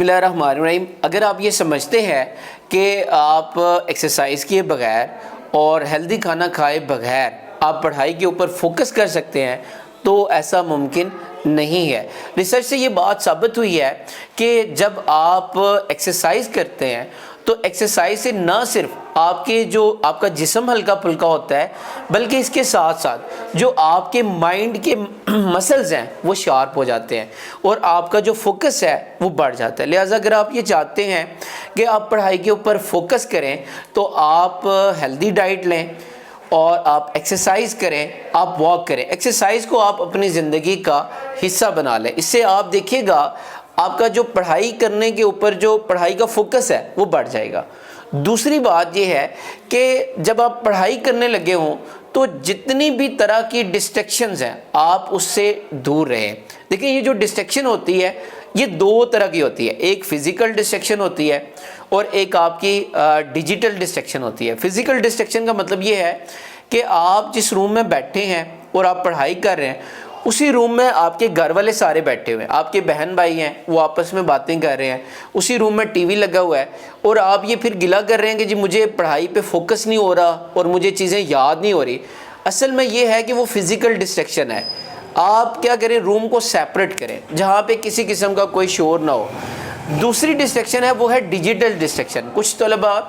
बिस्मिल्लाहिर्रहमानिर्रहीम। अगर आप ये समझते हैं कि आप एक्सरसाइज किए बगैर और हेल्दी खाना खाए बगैर आप पढ़ाई के ऊपर फोकस कर सकते हैं तो ऐसा मुमकिन नहीं है। रिसर्च से ये बात साबित हुई है कि जब आप एक्सरसाइज करते हैं तो एक्सरसाइज से ना सिर्फ आपका जिस्म हल्का फुल्का होता है, बल्कि इसके साथ साथ जो आपके माइंड के मसल्स हैं वो शार्प हो जाते हैं और आपका जो फोकस है वो बढ़ जाता है। लिहाजा अगर आप ये चाहते हैं कि आप पढ़ाई के ऊपर फोकस करें तो आप हेल्दी डाइट लें और आप एक्सरसाइज करें, आप वॉक करें। एक्सरसाइज को आप अपनी ज़िंदगी का हिस्सा बना लें। इससे आप देखिएगा आपका जो पढ़ाई करने के ऊपर जो पढ़ाई का फोकस है वो बढ़ जाएगा। दूसरी बात ये है कि जब आप पढ़ाई करने लगे हों तो जितनी भी तरह की डिस्ट्रैक्शंस हैं आप उससे दूर रहें। देखिए, ये जो डिस्ट्रैक्शन होती है ये दो तरह की होती है। एक फिज़िकल डिस्ट्रैक्शन होती है और एक आपकी डिजिटल डिस्ट्रैक्शन होती है। फिज़िकल डिस्ट्रैक्शन का मतलब ये है कि आप जिस रूम में बैठे हैं और आप पढ़ाई कर रहे हैं उसी रूम में आपके घर वाले सारे बैठे हुए हैं, आपके बहन भाई हैं वो आपस में बातें कर रहे हैं, उसी रूम में टीवी लगा हुआ है और आप ये फिर गिला कर रहे हैं कि जी मुझे पढ़ाई पे फोकस नहीं हो रहा और मुझे चीज़ें याद नहीं हो रही। असल में ये है कि वो फिज़िकल डिस्ट्रैक्शन है। आप क्या करें, रूम को सेपरेट करें जहाँ पे किसी किस्म का कोई शोर ना हो। दूसरी डिस्ट्रैक्शन है वो है डिजिटल डिस्ट्रैक्शन। कुछ तलबा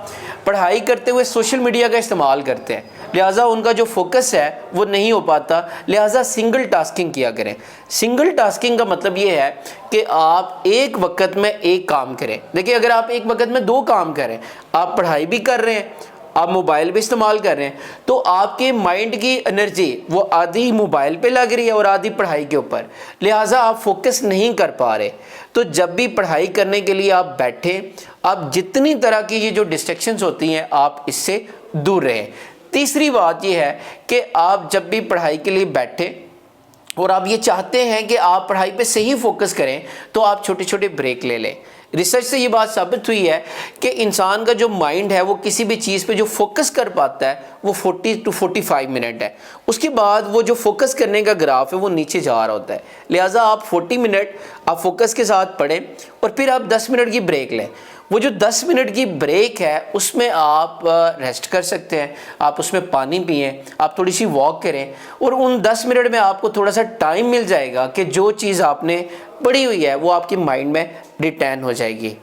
पढ़ाई करते हुए सोशल मीडिया का इस्तेमाल करते हैं, लिहाजा उनका जो फोकस है वो नहीं हो पाता। लिहाजा सिंगल टास्किंग किया करें। सिंगल टास्किंग का मतलब ये है कि आप एक वक्त में एक काम करें। देखिए, अगर आप एक वक्त में दो काम करें, आप पढ़ाई भी कर रहे हैं, आप मोबाइल भी इस्तेमाल कर रहे हैं, तो आपके माइंड की एनर्जी वो आधी मोबाइल पे लग रही है और आधी पढ़ाई के ऊपर, लिहाजा आप फोकस नहीं कर पा रहे। तो जब भी पढ़ाई करने के लिए आप बैठें, आप जितनी तरह की ये जो डिस्ट्रैक्शंस होती हैं आप इससे दूर रहें। तीसरी बात ये है कि आप जब भी पढ़ाई के लिए बैठें और आप ये चाहते हैं कि आप पढ़ाई पे सही फोकस करें तो आप छोटे छोटे ब्रेक ले लें। रिसर्च से ये बात साबित हुई है कि इंसान का जो माइंड है वो किसी भी चीज़ पे जो फोकस कर पाता है वो 40 to 45 मिनट है। उसके बाद वो जो फोकस करने का ग्राफ है वो नीचे जा रहा होता है। लिहाजा आप 40 मिनट आप फोकस के साथ पढ़ें और फिर आप 10 मिनट की ब्रेक लें। वो जो 10 मिनट की ब्रेक है उसमें आप रेस्ट कर सकते हैं, आप उसमें पानी पिएं, आप थोड़ी सी वॉक करें और उन 10 मिनट में आपको थोड़ा सा टाइम मिल जाएगा कि जो चीज़ आपने पढ़ी हुई है वो आपके माइंड में रिटेन हो जाएगी।